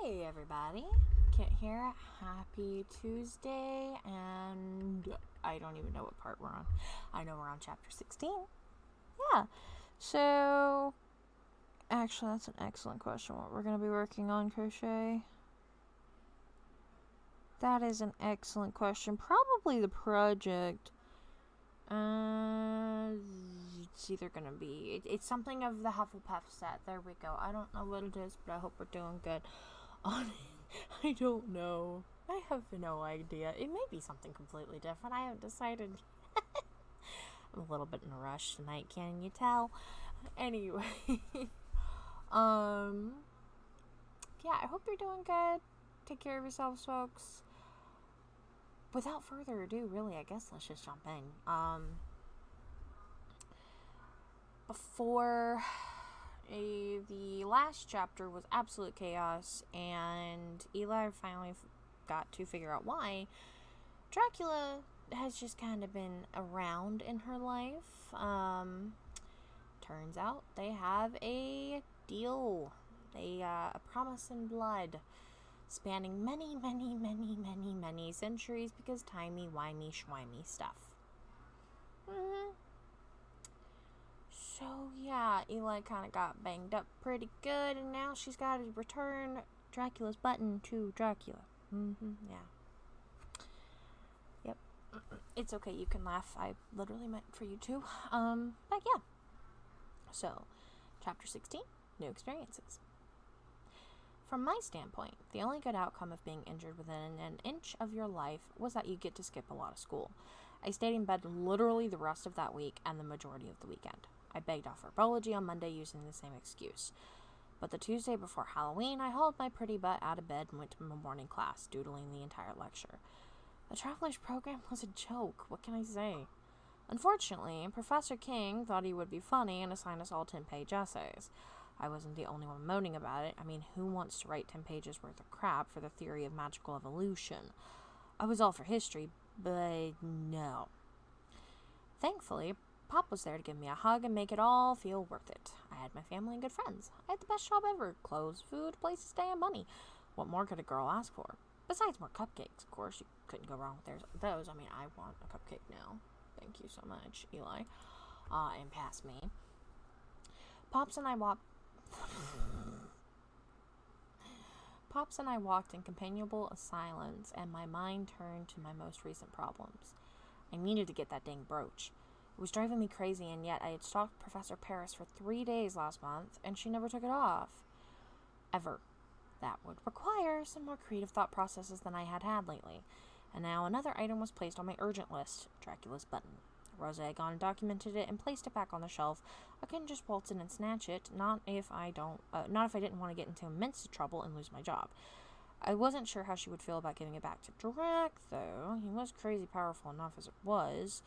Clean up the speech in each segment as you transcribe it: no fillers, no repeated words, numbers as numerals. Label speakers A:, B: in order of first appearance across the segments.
A: Hey everybody, Kit here. Happy Tuesday, and I don't even know what part we're on. I know we're on chapter 16. Yeah, so actually that's an excellent question. What we're going to be working on, Crochet? That is an excellent question. Probably the project. It's either going to be, it's something of the Hufflepuff set. There we go. I don't know what it is, but I hope we're doing good on it. I don't know. I have no idea. It may be something completely different. I haven't decided. I'm a little bit in a rush tonight, can you tell? Anyway. Yeah, I hope you're doing good. Take care of yourselves, folks. Without further ado, really, I guess let's just jump in. Before the last chapter was absolute chaos, and Eli finally got to figure out why. Dracula has just kind of been around in her life. Turns out they have a deal, a promise in blood, spanning many centuries, because timey-wimey schwimey stuff. So yeah, Eli kind of got banged up pretty good, and now she's got to return Dracula's button to Dracula. Yeah. Yep. It's okay, you can laugh. I literally meant for you too. But yeah. So, chapter 16, New Experiences. From my standpoint, the only good outcome of being injured within an inch of your life was that you get to skip a lot of school. I stayed in bed literally the rest of that week and the majority of the weekend. I begged off herbology on Monday using the same excuse. But the Tuesday before Halloween, I hauled my pretty butt out of bed and went to my morning class, doodling the entire lecture. The Traveler's program was a joke. What can I say? Unfortunately, Professor King thought he would be funny and assigned us all 10-page essays. I wasn't the only one moaning about it. I mean, who wants to write 10 pages worth of crap for the theory of magical evolution? I was all for history, but no. Thankfully, Pop was there to give me a hug and make it all feel worth it. I had my family and good friends. I had the best job ever. Clothes, food, place to stay, and money. What more could a girl ask for? Besides more cupcakes, of course. You couldn't go wrong with those. I mean, I want a cupcake now. Thank you so much, Eli. And past me. Pops and I walked in companionable silence, and my mind turned to my most recent problems. I needed to get that dang brooch. It was driving me crazy, and yet I had stalked Professor Paris for 3 days last month, and she never took it off. Ever. That would require some more creative thought processes than I had lately. And now another item was placed on my urgent list, Dracula's button. Rosa had gone and documented it and placed it back on the shelf. I couldn't just waltz in and snatch it, not if I didn't want to get into immense trouble and lose my job. I wasn't sure how she would feel about giving it back to Drac, though. He was crazy powerful enough as it was,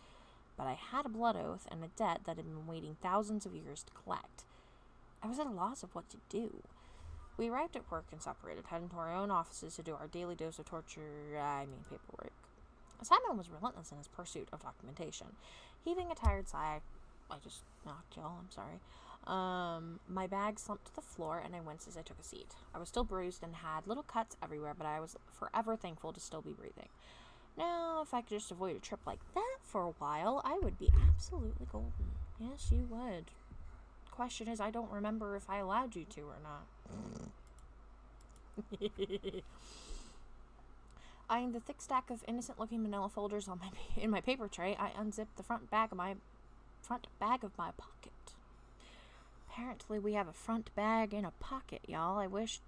A: but I had a blood oath and a debt that had been waiting thousands of years to collect. I was at a loss of what to do. We arrived at work and separated, heading to our own offices to do our daily dose of paperwork. Simon was relentless in his pursuit of documentation. Heaving a tired sigh, I just knocked y'all, I'm sorry. My bag slumped to the floor, and I winced as I took a seat. I was still bruised and had little cuts everywhere, but I was forever thankful to still be breathing. Now, if I could just avoid a trip like that for a while, I would be absolutely golden. Yes, you would. Question is, I don't remember if I allowed you to or not. Eyeing the thick stack of innocent-looking manila folders in my paper tray, I unzipped the front bag of my pocket. Apparently, we have a front bag and a pocket, y'all. I wish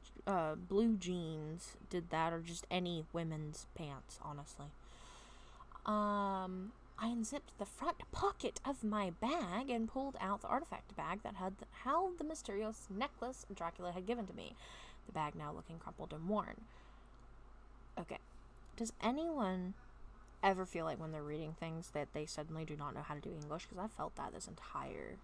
A: Blue Jeans did that, or just any women's pants, honestly. I unzipped the front pocket of my bag and pulled out the artifact bag that had held the mysterious necklace Dracula had given to me, the bag now looking crumpled and worn. Okay, does anyone ever feel like when they're reading things that they suddenly do not know how to do English? Because I felt that this entire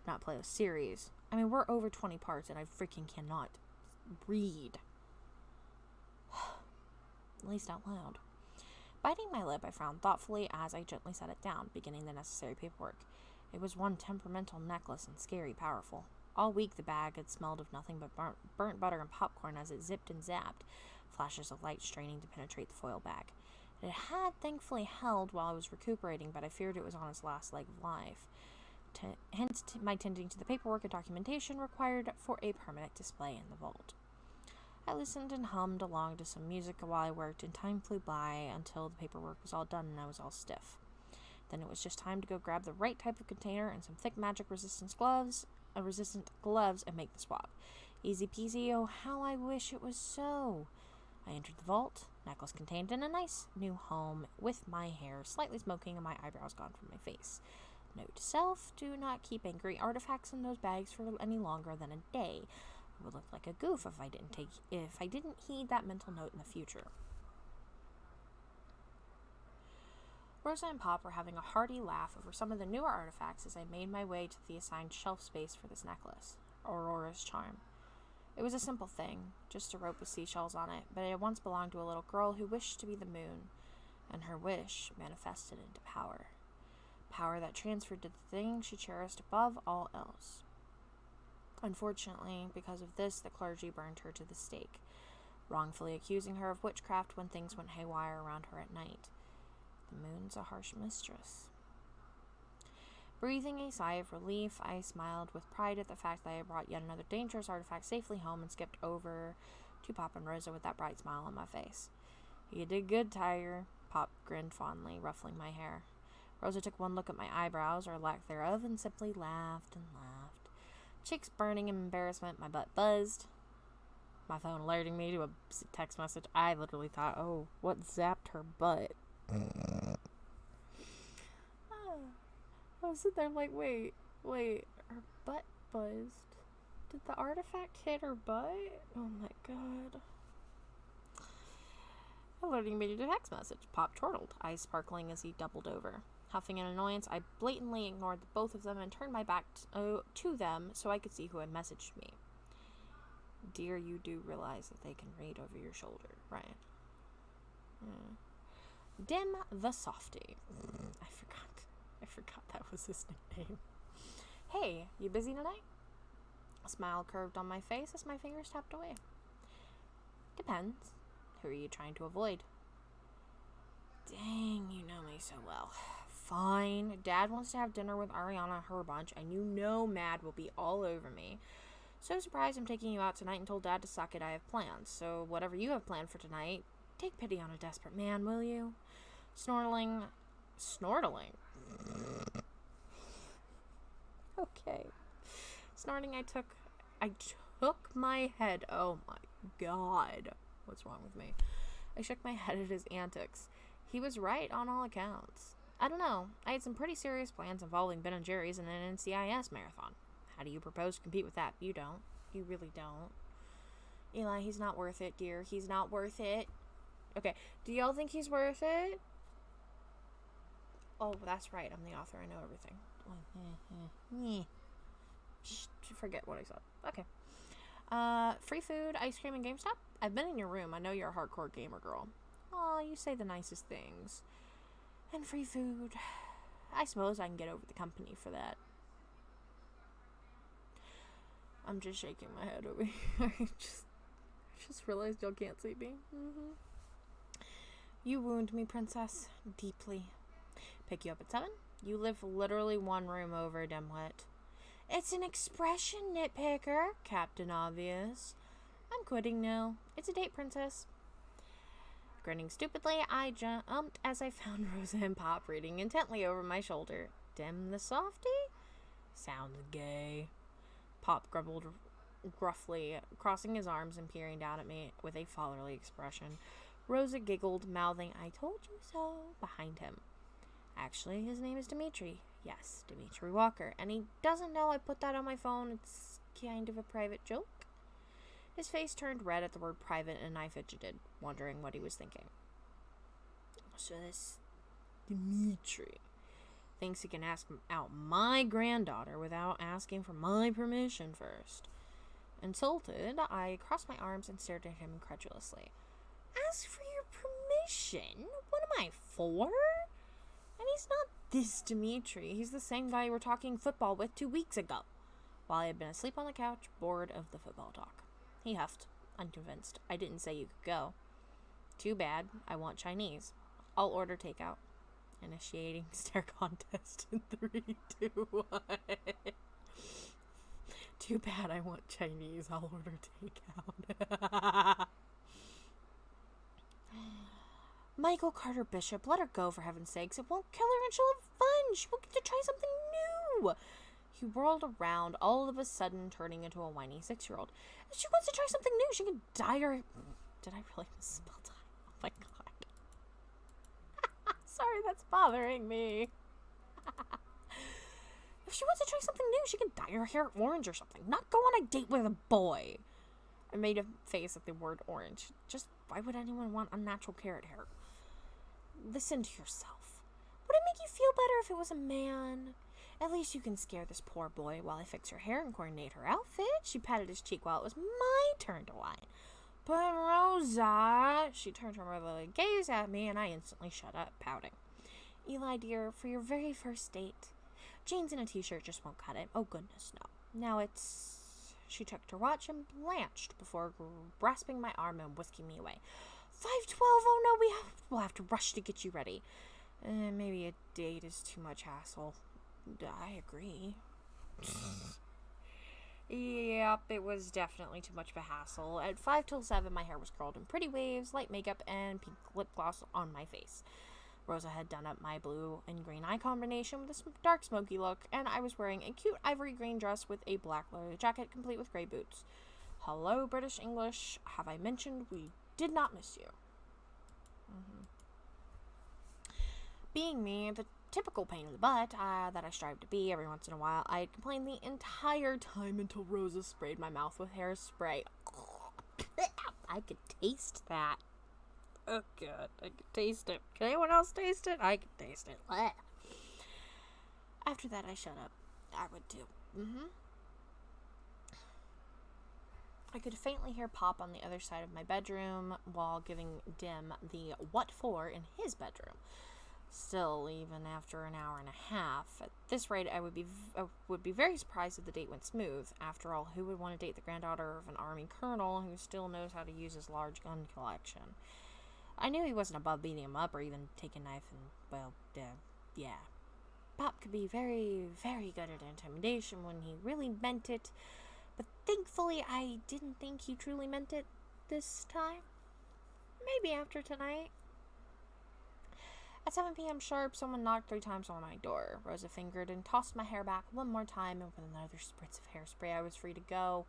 A: not play a series. I mean, we're over 20 parts and I freaking cannot read. At least out loud. Biting my lip, I frowned thoughtfully as I gently set it down, beginning the necessary paperwork. It was one temperamental necklace and scary powerful. All week the bag had smelled of nothing but burnt butter and popcorn as it zipped and zapped, flashes of light straining to penetrate the foil bag. It had thankfully held while I was recuperating, but I feared it was on its last leg of life. Hence, my tending to the paperwork and documentation required for a permanent display in the vault. I listened and hummed along to some music while I worked, and time flew by until the paperwork was all done and I was all stiff. Then it was just time to go grab the right type of container and some thick resistant gloves, and make the swap. Easy peasy, oh how I wish it was so. I entered the vault, necklace contained in a nice new home, with my hair slightly smoking and my eyebrows gone from my face. Note to self, do not keep angry artifacts in those bags for any longer than a day. I would look like a goof if I didn't heed that mental note in the future. Rosa and Pop were having a hearty laugh over some of the newer artifacts as I made my way to the assigned shelf space for this necklace, Aurora's Charm. It was a simple thing, just a rope with seashells on it, but it had once belonged to a little girl who wished to be the moon, and her wish manifested into power. Power that transferred to the thing she cherished above all else. Unfortunately, because of this, the clergy burned her to the stake, wrongfully accusing her of witchcraft when things went haywire around her at night. The moon's a harsh mistress. Breathing a sigh of relief, I smiled with pride at the fact that I had brought yet another dangerous artifact safely home and skipped over to Pop and Rosa with that bright smile on my face. You did good, Tiger. Pop grinned fondly, ruffling my hair. Rosa took one look at my eyebrows, or lack thereof, and simply laughed and laughed. Cheeks burning in embarrassment, my butt buzzed. My phone alerting me to a text message. I literally thought, oh, what zapped her butt? I was sitting there like, wait, her butt buzzed. Did the artifact hit her butt? Oh my god. Alerting me to the text message. Pop chortled, eyes sparkling as he doubled over. Huffing in annoyance, I blatantly ignored both of them and turned my back to them so I could see who had messaged me. Dear, you do realize that they can read over your shoulder, right? Dim the Softy. I forgot that was his nickname. Hey, you busy tonight? A smile curved on my face as my fingers tapped away. Depends. Who are you trying to avoid? Dang, you know me so well. Fine. Dad wants to have dinner with Ariana and her bunch, and you know Mad will be all over me. So surprised I'm taking you out tonight and told Dad to suck it. I have plans. So whatever you have planned for tonight, take pity on a desperate man, will you? Snortling. Okay. Snorting, I took my head. Oh my god. What's wrong with me? I shook my head at his antics. He was right on all accounts. I don't know. I had some pretty serious plans involving Ben & Jerry's and an NCIS marathon. How do you propose to compete with that? You don't. You really don't. Eli, he's not worth it, dear. He's not worth it. Okay. Do y'all think he's worth it? Oh, that's right. I'm the author. I know everything. Forget what I said. Okay. Free food, ice cream, and GameStop? I've been in your room. I know you're a hardcore gamer girl. Aw, you say the nicest things. And free food. I suppose I can get over the company for that. I'm just shaking my head over here. I just realized y'all can't see me. You wound me, princess, deeply. Pick you up at 7? You live literally one room over, dimwit. It's an expression, nitpicker, Captain Obvious. I'm quitting now. It's a date, princess. Grinning stupidly, I jumped as I found Rosa and Pop reading intently over my shoulder. Dim the Softy? Sounds gay. Pop grumbled gruffly, crossing his arms and peering down at me with a fatherly expression. Rosa giggled, mouthing, I told you so, behind him. Actually, his name is Dimitri. Yes, Dimitri Walker. And he doesn't know I put that on my phone. It's kind of a private joke. His face turned red at the word private, and I fidgeted, wondering what he was thinking. So this Dimitri thinks he can ask out my granddaughter without asking for my permission first. Insulted, I crossed my arms and stared at him incredulously. Ask for your permission? What am I, 4? And he's not This Dimitri, he's the same guy you were talking football with 2 weeks ago. While I had been asleep on the couch, bored of the football talk. He huffed, unconvinced. I didn't say you could go. Too bad. I want Chinese. I'll order takeout. Initiating stare contest in 3, 2, 1. Too bad. I want Chinese. I'll order takeout. Michael Carter Bishop, let her go for heaven's sakes. It won't kill her and she'll have fun. She will get to try something new. He whirled around, all of a sudden turning into a whiny 6-year-old. If she wants to try something new, she can dye her... Did I really misspell dye? Oh my god. Sorry, that's bothering me. If she wants to try something new, she can dye her hair orange or something. Not go on a date with a boy. I made a face at the word orange. Just, why would anyone want unnatural carrot hair? Listen to yourself. Would it make you feel better if it was a man? At least you can scare this poor boy while I fix her hair and coordinate her outfit. She patted his cheek while it was my turn to whine. But Rosa, she turned her motherly gaze at me and I instantly shut up, pouting. Eli, dear, for your very first date, jeans and a t-shirt just won't cut it. Oh, goodness, no. Now it's... She checked her watch and blanched before grasping my arm and whisking me away. 5:12, oh no, we'll have to rush to get you ready. Maybe a date is too much hassle. I agree. Yep, it was definitely too much of a hassle. At 5 till 7, my hair was curled in pretty waves, light makeup, and pink lip gloss on my face. Rosa had done up my blue and green eye combination with a dark smoky look, and I was wearing a cute ivory green dress with a black leather jacket complete with gray boots. Hello, British English. Have I mentioned we did not miss you? Being me, the typical pain in the butt that I strive to be every once in a while, I had complained the entire time until Rosa sprayed my mouth with hairspray. I could taste that. Oh god, I could taste it. Can anyone else taste it? I could taste it. Blech. After that, I shut up. I would too. I could faintly hear Pop on the other side of my bedroom while giving Dim the what for in his bedroom. Still, even after an hour and a half, at this rate, I would be very surprised if the date went smooth. After all, who would want to date the granddaughter of an army colonel who still knows how to use his large gun collection? I knew he wasn't above beating him up or even take a knife and, well, yeah. Pop could be very, very good at intimidation when he really meant it, but thankfully I didn't think he truly meant it this time. Maybe after tonight. At 7 p.m. sharp, someone knocked 3 times on my door. Rosa fingered and tossed my hair back one more time, and with another spritz of hairspray, I was free to go.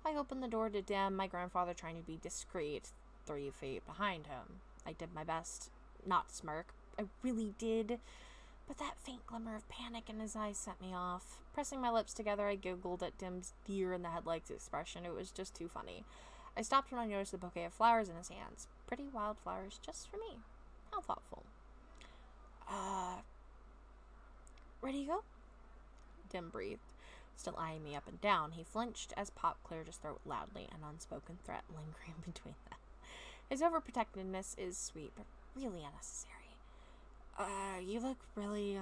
A: I opened the door to Dim, my grandfather trying to be discreet, 3 feet behind him. I did my best not to smirk. I really did. But that faint glimmer of panic in his eyes set me off. Pressing my lips together, I giggled at Dim's deer in the headlights expression. It was just too funny. I stopped when I noticed the bouquet of flowers in his hands. Pretty wild flowers just for me. How thoughtful. Ready to go? Dim breathed, still eyeing me up and down. He flinched as Pop cleared his throat loudly, an unspoken threat lingering between them. His overprotectiveness is sweet, but really unnecessary. You look really,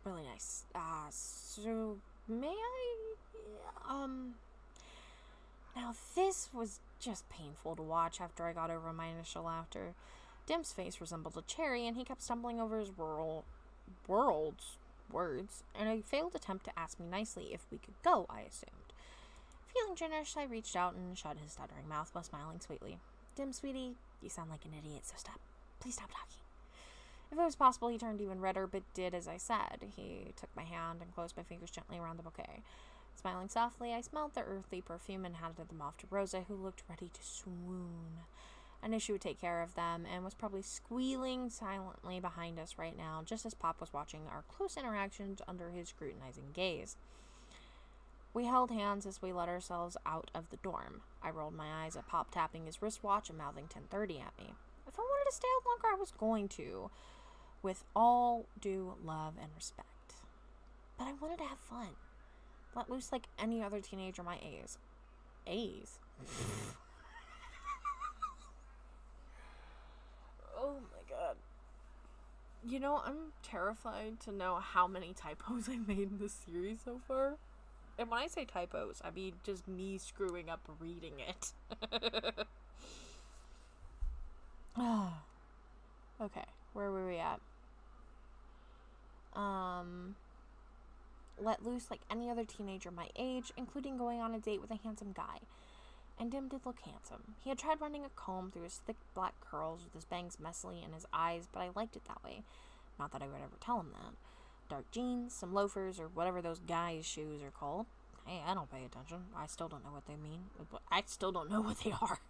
A: really nice. So, may I, Now this was just painful to watch after I got over my initial laughter. Dim's face resembled a cherry, and he kept stumbling over his words, in a failed attempt to ask me nicely if we could go, I assumed. Feeling generous, I reached out and shut his stuttering mouth while smiling sweetly. Dim, sweetie, you sound like an idiot, so stop. Please stop talking. If it was possible, he turned even redder, but did as I said. He took my hand and closed my fingers gently around the bouquet. Smiling softly, I smelled the earthly perfume and handed them off to Rosa, who looked ready to swoon. I knew she would take care of them, and was probably squealing silently behind us right now, just as Pop was watching our close interactions under his scrutinizing gaze. We held hands as we let ourselves out of the dorm. I rolled my eyes at Pop tapping his wristwatch and mouthing 10:30 at me. If I wanted to stay out longer, I was going to, with all due love and respect. But I wanted to have fun. Let loose like any other teenager my age. Oh my god. You know, I'm terrified to know how many typos I made in this series so far. And when I say typos, I mean just me screwing up reading it. Okay, where were we at? Let loose like any other teenager my age, including going on a date with a handsome guy. And Dim did look handsome. He had tried running a comb through his thick black curls with his bangs messily in his eyes, but I liked it that way. Not that I would ever tell him that. Dark jeans, some loafers, or whatever those guys' shoes are called. Hey, I don't pay attention. I still don't know what they mean. I still don't know what they are.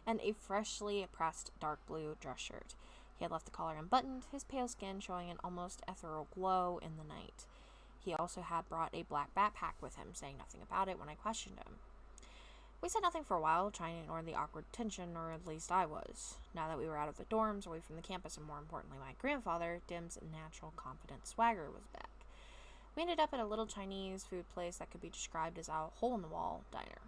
A: And a freshly pressed dark blue dress shirt. He had left the collar unbuttoned, his pale skin showing an almost ethereal glow in the night. He also had brought a black backpack with him, saying nothing about it when I questioned him. We said nothing for a while, trying to ignore the awkward tension, or at least I was. Now that we were out of the dorms, away from the campus, and more importantly my grandfather, Dim's natural confident swagger was back. We ended up at a little Chinese food place that could be described as a hole-in-the-wall diner.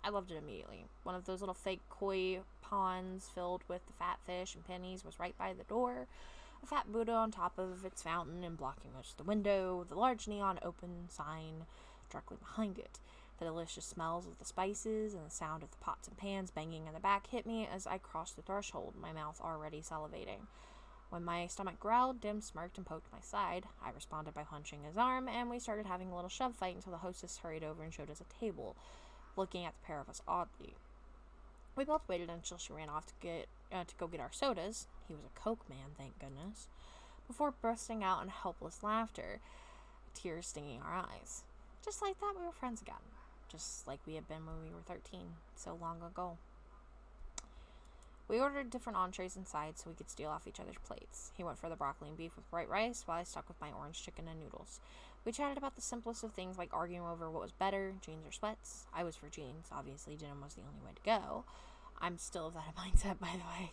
A: I loved it immediately. One of those little fake koi ponds filled with the fat fish and pennies was right by the door. A fat Buddha on top of its fountain and blocking most of the window, the large neon open sign directly behind it. The delicious smells of the spices and the sound of the pots and pans banging in the back hit me as I crossed the threshold, my mouth already salivating. When my stomach growled, Dim smirked and poked my side. I responded by hunching his arm, and we started having a little shove fight until the hostess hurried over and showed us a table, looking at the pair of us oddly. We both waited until she ran off to go get our sodas. He was a Coke man, thank goodness. Before bursting out in helpless laughter, tears stinging our eyes. Just like that, we were friends again. Just like we had been when we were 13, so long ago. We ordered different entrees and sides so we could steal off each other's plates. He went for the broccoli and beef with white rice, while I stuck with my orange chicken and noodles. We chatted about the simplest of things, like arguing over what was better, jeans or sweats. I was for jeans. Obviously, denim was the only way to go. I'm still of that mindset, by the way.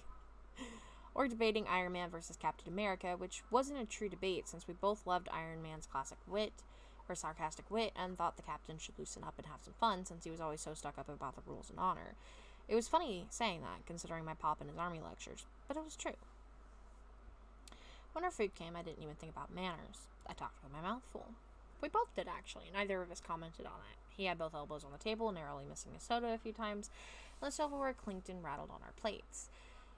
A: Or debating Iron Man versus Captain America, which wasn't a true debate since we both loved Iron Man's sarcastic wit, and thought the captain should loosen up and have some fun since he was always so stuck up about the rules and honor. It was funny saying that, considering my pop in his army lectures, but it was true. When our food came, I didn't even think about manners. I talked with my mouth full. We both did, actually. Neither of us commented on it. He had both elbows on the table, narrowly missing a soda a few times, and the silverware clinked and rattled on our plates.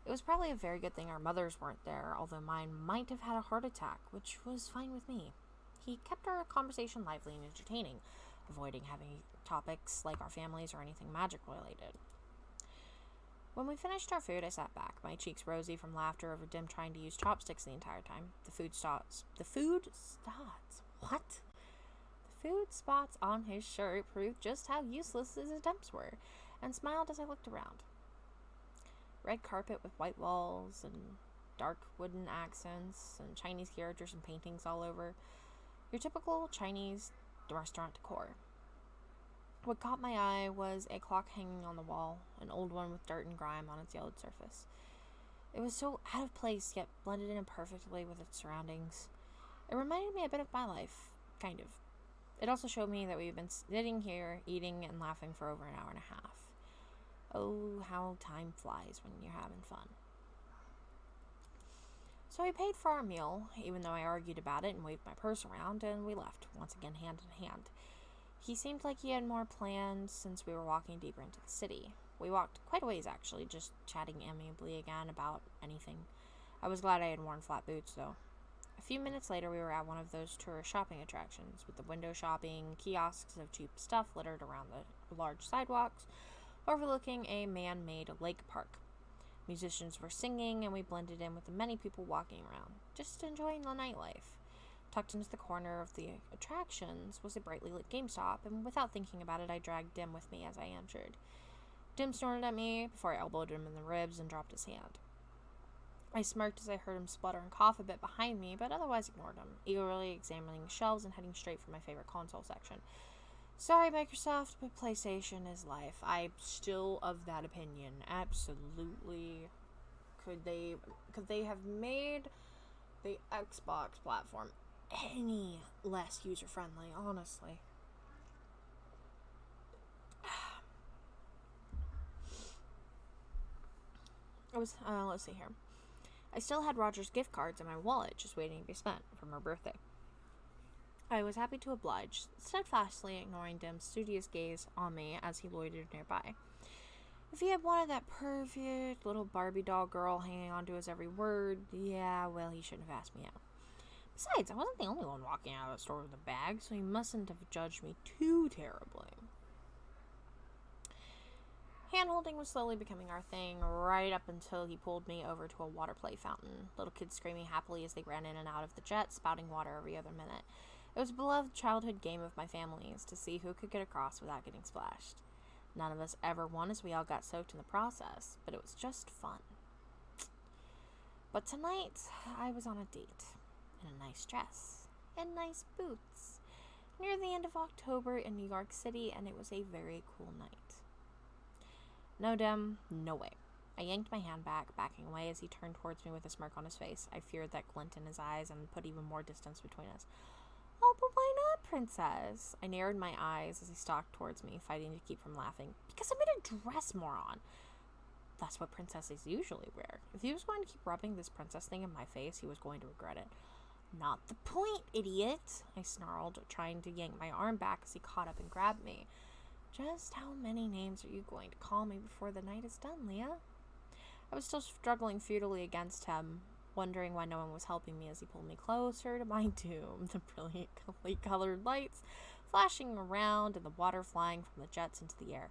A: It was probably a very good thing our mothers weren't there, although mine might have had a heart attack, which was fine with me. He kept our conversation lively and entertaining, avoiding having topics like our families or anything magic related. When we finished our food, I sat back, my cheeks rosy from laughter over Dim trying to use chopsticks the entire time. The food spots on his shirt proved just how useless his attempts were, and smiled as I looked around. Red carpet with white walls and dark wooden accents and Chinese characters and paintings all over. Your typical Chinese restaurant decor. What caught my eye was a clock hanging on the wall, an old one with dirt and grime on its yellowed surface. It was so out of place, yet blended in perfectly with its surroundings. It reminded me a bit of my life, kind of. It also showed me that we've been sitting here, eating and laughing for over an hour and a half. Oh, how time flies when you're having fun. So I paid for our meal, even though I argued about it and waved my purse around, and we left, once again hand in hand. He seemed like he had more plans since we were walking deeper into the city. We walked quite a ways, actually, just chatting amiably again about anything. I was glad I had worn flat boots, though. A few minutes later, we were at one of those tourist shopping attractions, with the window shopping, kiosks of cheap stuff littered around the large sidewalks, overlooking a man-made lake park. Musicians were singing, and we blended in with the many people walking around, just enjoying the nightlife. Tucked into the corner of the attractions was a brightly lit GameStop, and without thinking about it, I dragged Dim with me as I entered. Dim snorted at me before I elbowed him in the ribs and dropped his hand. I smirked as I heard him splutter and cough a bit behind me, but otherwise ignored him, eagerly examining the shelves and heading straight for my favorite console section. Sorry, Microsoft, but PlayStation is life. I'm still of that opinion. Absolutely. Could they have made the Xbox platform any less user-friendly, honestly? Let's see here. I still had Roger's gift cards in my wallet, just waiting to be spent from her birthday. I was happy to oblige, steadfastly ignoring Dim's studious gaze on me as he loitered nearby. If he had wanted that perfect little Barbie doll girl hanging onto his every word, yeah, well, he shouldn't have asked me out. Besides, I wasn't the only one walking out of the store with a bag, so he mustn't have judged me too terribly. Hand-holding was slowly becoming our thing, right up until he pulled me over to a water play fountain, little kids screaming happily as they ran in and out of the jet, spouting water every other minute. It was a beloved childhood game of my family's, to see who could get across without getting splashed. None of us ever won, as we all got soaked in the process, but it was just fun. But tonight, I was on a date, in a nice dress, and nice boots, near the end of October in New York City, and it was a very cool night. No, Dim, no way. I yanked my hand back, backing away as he turned towards me with a smirk on his face. I feared that glint in his eyes and put even more distance between us. Oh, but why not, Princess? I narrowed my eyes as he stalked towards me, fighting to keep from laughing. Because I'm in a dress, moron. That's what princesses usually wear. If he was going to keep rubbing this princess thing in my face, he was going to regret it. Not the point, idiot, I snarled, trying to yank my arm back as he caught up and grabbed me. Just how many names are you going to call me before the night is done, Leah? I was still struggling futilely against him, wondering why no one was helping me as he pulled me closer to my doom, the brilliantly colored lights flashing around and the water flying from the jets into the air.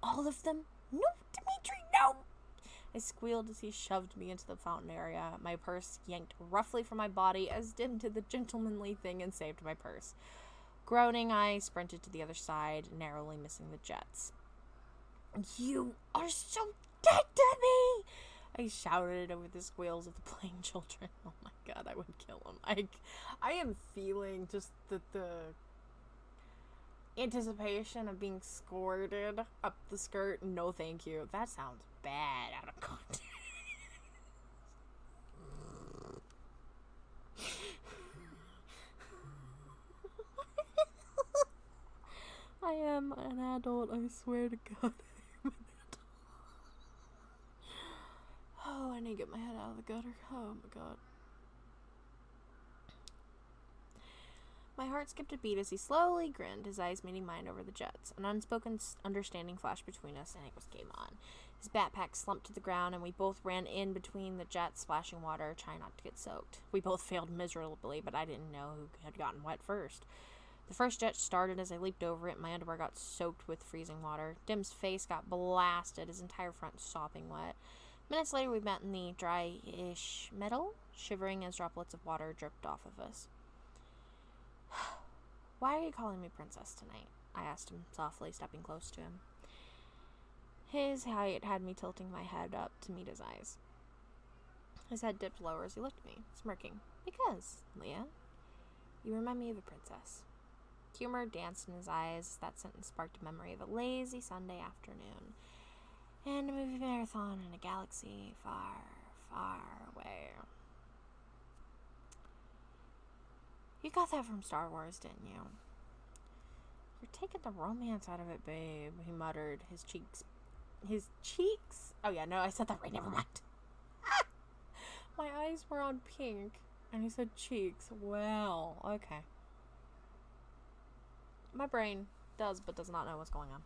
A: All of them? No, Dimitri, no! I squealed as he shoved me into the fountain area, my purse yanked roughly from my body as Dim did the gentlemanly thing and saved my purse. Groaning, I sprinted to the other side, narrowly missing the jets. You are so dead to me! I shouted over the squeals of the playing children. Oh my god, I would kill him. I am feeling just the anticipation of being squirted up the skirt. No thank you. That sounds bad out of context. I am an adult, I swear to God. I am an adult. Oh, I need to get my head out of the gutter. Oh my god. My heart skipped a beat as he slowly grinned, his eyes meeting mine over the jets. An unspoken understanding flashed between us, and it was game on. His backpack slumped to the ground, and we both ran in between the jets, splashing water, trying not to get soaked. We both failed miserably, but I didn't know who had gotten wet first. The first jet started as I leaped over it. My underwear got soaked with freezing water. Dim's face got blasted, his entire front sopping wet. Minutes later, we met in the dry-ish meadow, shivering as droplets of water dripped off of us. Why are you calling me Princess tonight? I asked him softly, stepping close to him. His height had me tilting my head up to meet his eyes. His head dipped lower as he looked at me, smirking. Because, Leah, you remind me of a princess. Humor danced in his eyes. That sentence sparked a memory of a lazy Sunday afternoon and a movie marathon in a galaxy far, far away. You got that from Star Wars, didn't you? You're taking the romance out of it, babe, he muttered, his cheeks? Oh yeah, no, I said that right, never mind. My eyes were on pink, and he said cheeks. Well, okay. My brain does, but does not know what's going on.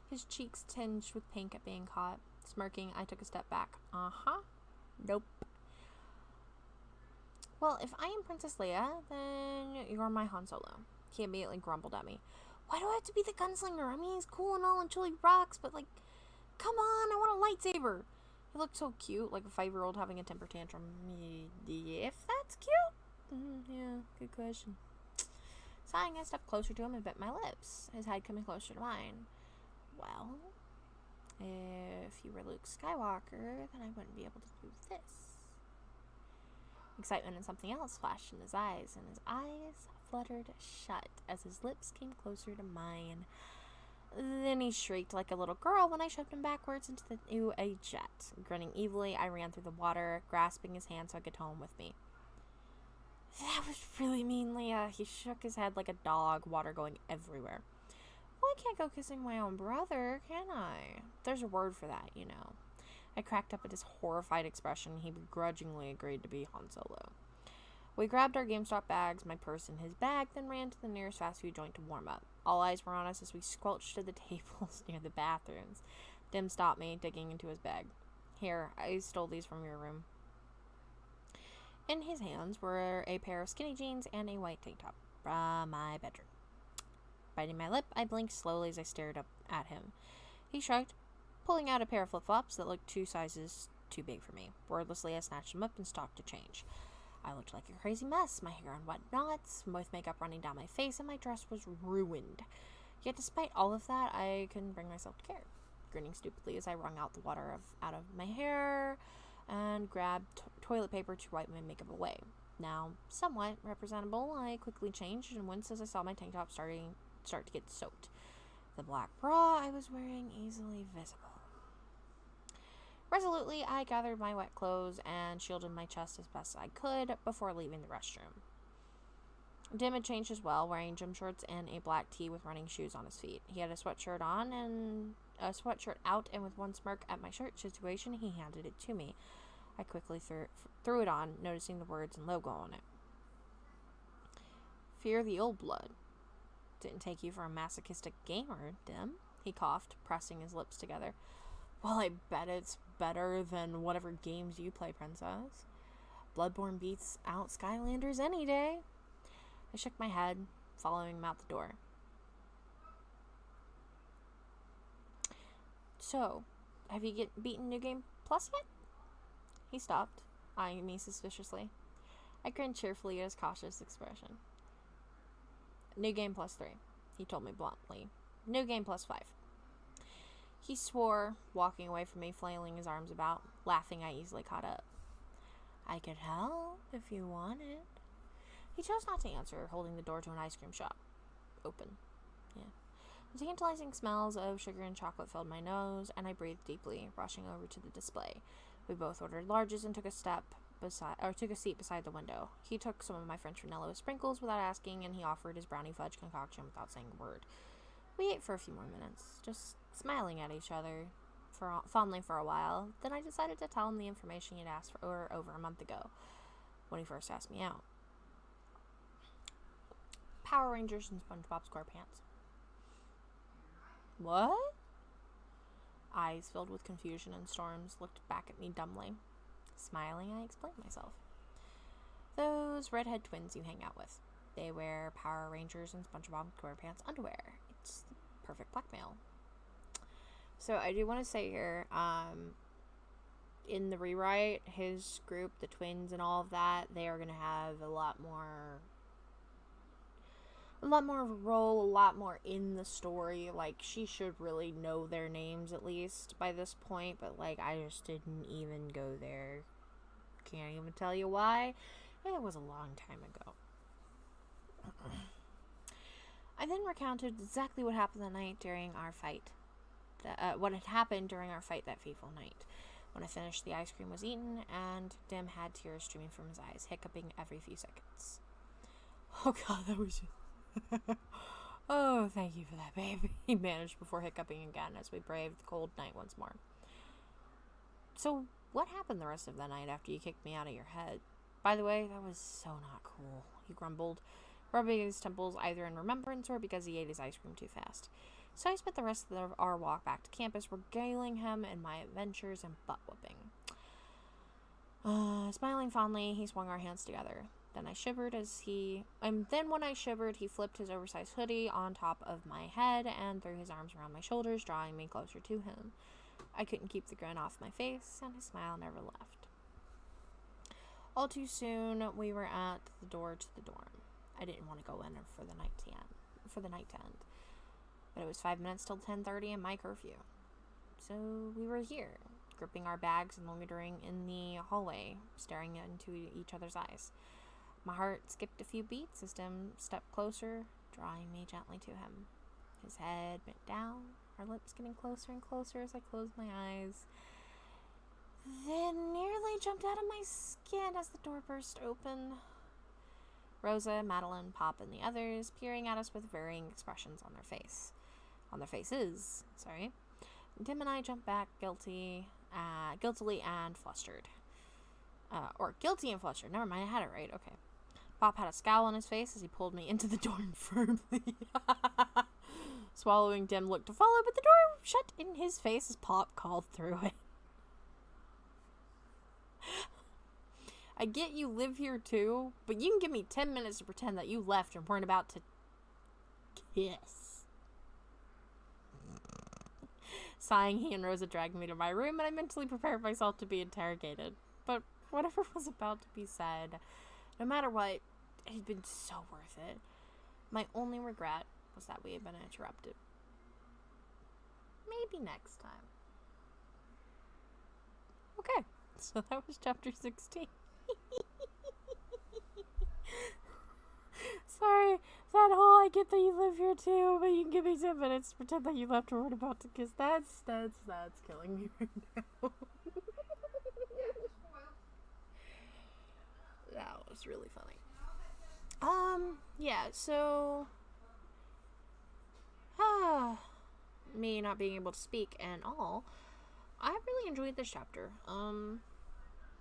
A: His cheeks tinged with pink at being caught. Smirking, I took a step back. Nope. Well, if I am Princess Leia, then you're my Han Solo. He immediately grumbled at me. Why do I have to be the gunslinger? I mean, he's cool and all and chili rocks, but like, come on, I want a lightsaber. He looked so cute, like a 5-year-old having a temper tantrum. If that's cute? Yeah, good question. Sighing, I stepped closer to him and bit my lips, his head coming closer to mine. Well, if you were Luke Skywalker, then I wouldn't be able to do this. Excitement and something else flashed in his eyes, and his eyes fluttered shut as his lips came closer to mine. Then he shrieked like a little girl when I shoved him backwards into a jet. Grinning evilly, I ran through the water, grasping his hand so I could tow him with me. That was really mean, Leah. He shook his head like a dog, water going everywhere. Well, I can't go kissing my own brother, can I? There's a word for that, you know. I cracked up at his horrified expression. He begrudgingly agreed to be Han Solo. We grabbed our GameStop bags, my purse in his bag, then ran to the nearest fast food joint to warm up. All eyes were on us as we squelched to the tables near the bathrooms. Dim stopped me, digging into his bag. Here, I stole these from your room. In his hands were a pair of skinny jeans and a white tank top from my bedroom. Biting my lip, I blinked slowly as I stared up at him. He shrugged, pulling out a pair of flip-flops that looked 2 sizes too big for me. Wordlessly, I snatched them up and stalked to change. I looked like a crazy mess, my hair in wet knots, with makeup running down my face, and my dress was ruined. Yet despite all of that, I couldn't bring myself to care. Grinning stupidly as I wrung out the water out of my hair and grabbed toilet paper to wipe my makeup away. Now, somewhat representable, I quickly changed and winced as I saw my tank top start to get soaked. The black bra I was wearing easily visible. Resolutely, I gathered my wet clothes and shielded my chest as best I could before leaving the restroom. Dim had changed as well, wearing gym shorts and a black tee with running shoes on his feet. He had a sweatshirt out, and with one smirk at my shirt situation, he handed it to me. I quickly threw it on, noticing the words and logo on it. Fear the old blood. Didn't take you for a masochistic gamer, Dim. He coughed, pressing his lips together. Well, I bet it's better than whatever games you play, Princess. Bloodborne beats out Skylanders any day. I shook my head, following him out the door. So, have you beaten New Game Plus yet? He stopped, eyeing me suspiciously. I grinned cheerfully at his cautious expression. New Game Plus 3, he told me bluntly. New Game Plus 5. He swore, walking away from me, flailing his arms about. Laughing, I easily caught up. I could help if you wanted. He chose not to answer, holding the door to an ice cream shop. Open. Yeah. The tantalizing smells of sugar and chocolate filled my nose, and I breathed deeply, rushing over to the display. We both ordered larges and took a seat beside the window. He took some of my French vanilla with sprinkles without asking, and he offered his brownie fudge concoction without saying a word. We ate for a few more minutes, just smiling at each other fondly for a while. Then I decided to tell him the information he'd asked for over a month ago, when he first asked me out. Power Rangers and SpongeBob SquarePants. What? Eyes filled with confusion and Storms looked back at me dumbly. Smiling, I explained myself. Those redhead twins you hang out with. They wear Power Rangers and SpongeBob SquarePants underwear. It's the perfect blackmail. So I do want to say here, in the rewrite, his group, the twins and all of that, they are going to have a lot more of a role, a lot more in the story. Like, she should really know their names at least by this point, but like, I just didn't even go there. Can't even tell you why. It was a long time ago. I then recounted exactly what happened that night during our fight. What had happened during our fight that fateful night. When I finished, the ice cream was eaten, and Dim had tears streaming from his eyes, hiccuping every few seconds. Oh god, that was just... Oh, thank you for that, baby. He managed before hiccuping again as we braved the cold night once more. So, what happened the rest of the night after you kicked me out of your head? By the way, that was so not cool, he grumbled, rubbing his temples either in remembrance or because he ate his ice cream too fast. So I spent the rest of our walk back to campus regaling him in my adventures and butt-whooping. Smiling fondly, he swung our hands together. Then when I shivered, he flipped his oversized hoodie on top of my head and threw his arms around my shoulders, drawing me closer to him. I couldn't keep the grin off my face, and his smile never left. All too soon, we were at the door to the dorm. I didn't want to go in for the night to end. But it was 5 minutes till 10:30 and my curfew. So we were here, gripping our bags and loitering in the hallway, staring into each other's eyes. My heart skipped a few beats as Dim stepped closer, drawing me gently to him. His head bent down, our lips getting closer and closer as I closed my eyes. Then nearly jumped out of my skin as the door burst open. Rosa, Madeline, Pop, and the others peering at us with varying expressions on their faces. Dim and I jumped back, guilty guiltily and flustered. Or guilty and flustered. Never mind, I had it right. Okay. Pop had a scowl on his face as he pulled me into the door firmly. Swallowing, Dim looked to follow, but the door shut in his face as Pop called through it. I get you live here too, but you can give me 10 minutes to pretend that you left and weren't about to kiss. Sighing, he and Rosa dragged me to my room, and I mentally prepared myself to be interrogated. But whatever was about to be said, no matter what, it had been so worth it. My only regret was that we had been interrupted. Maybe next time. Okay, so that was chapter 16. Sorry, that whole I get that you live here too, but you can give me 10 minutes to pretend that you left or we're about to kiss. That's killing me right now. That was really funny. Yeah, so me not being able to speak and all, I really enjoyed this chapter.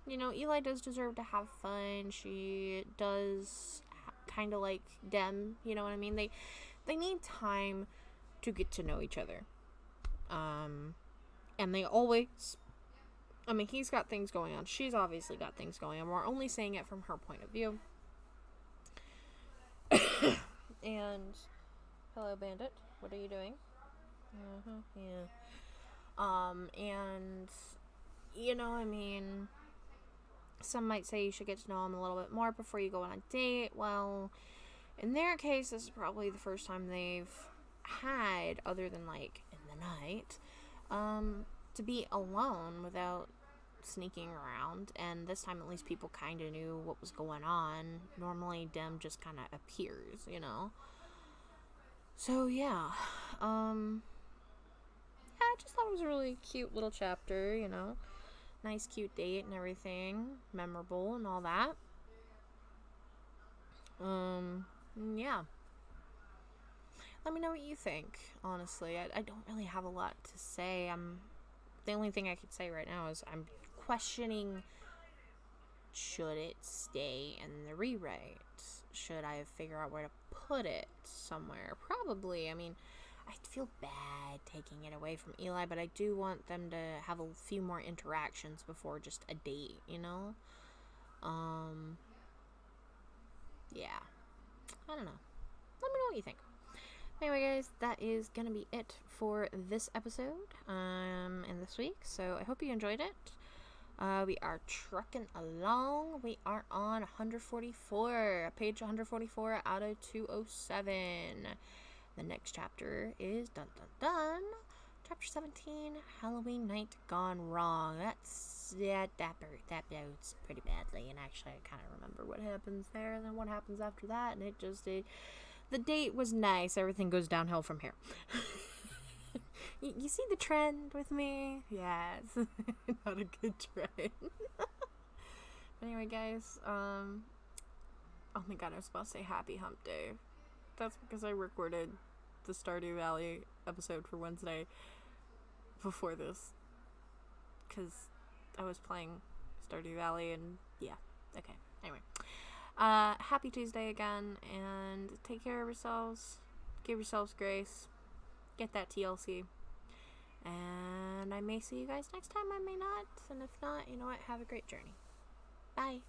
A: You know, Eli does deserve to have fun. She does kind of like Dem, you know what I mean? They need time to get to know each other. And they always, I mean, he's got things going on. She's obviously got things going on. We're only saying it from her point of view. And hello, Bandit. What are you doing? Yeah. And you know, I mean, some might say you should get to know him a little bit more before you go on a date. Well, in their case, this is probably the first time they've had, other than like in the night, to be alone without sneaking around. And this time, at least, people kind of knew what was going on. Normally, Dem just kind of appears, you know. So yeah, I just thought it was a really cute little chapter, you know. Nice, cute date and everything. Memorable and all that. Yeah. Let me know what you think, honestly. I don't really have a lot to say. The only thing I could say right now is I'm questioning, should it stay in the rewrite? Should I figure out where to put it somewhere? Probably. I mean, I feel bad taking it away from Eli, but I do want them to have a few more interactions before just a date, you know? Yeah. I don't know. Let me know what you think. Anyway, guys, that is gonna be it for this episode, and this week, so I hope you enjoyed it. We are trucking along. We are on 144, page 144 out of 207. The next chapter is chapter 17, Halloween Night Gone Wrong. That bodes pretty badly, and actually I kind of remember what happens there and then what happens after that, and the date was nice. Everything goes downhill from here. You see the trend with me? Yes. Not a good trend. But anyway, guys, oh my god, I was supposed to say happy hump day. That's because I recorded the Stardew Valley episode for Wednesday before this, because I was playing Stardew Valley, and yeah, okay, anyway, happy Tuesday again, and take care of yourselves, give yourselves grace, get that TLC, and I may see you guys next time, I may not, and if not, you know what, have a great journey. Bye.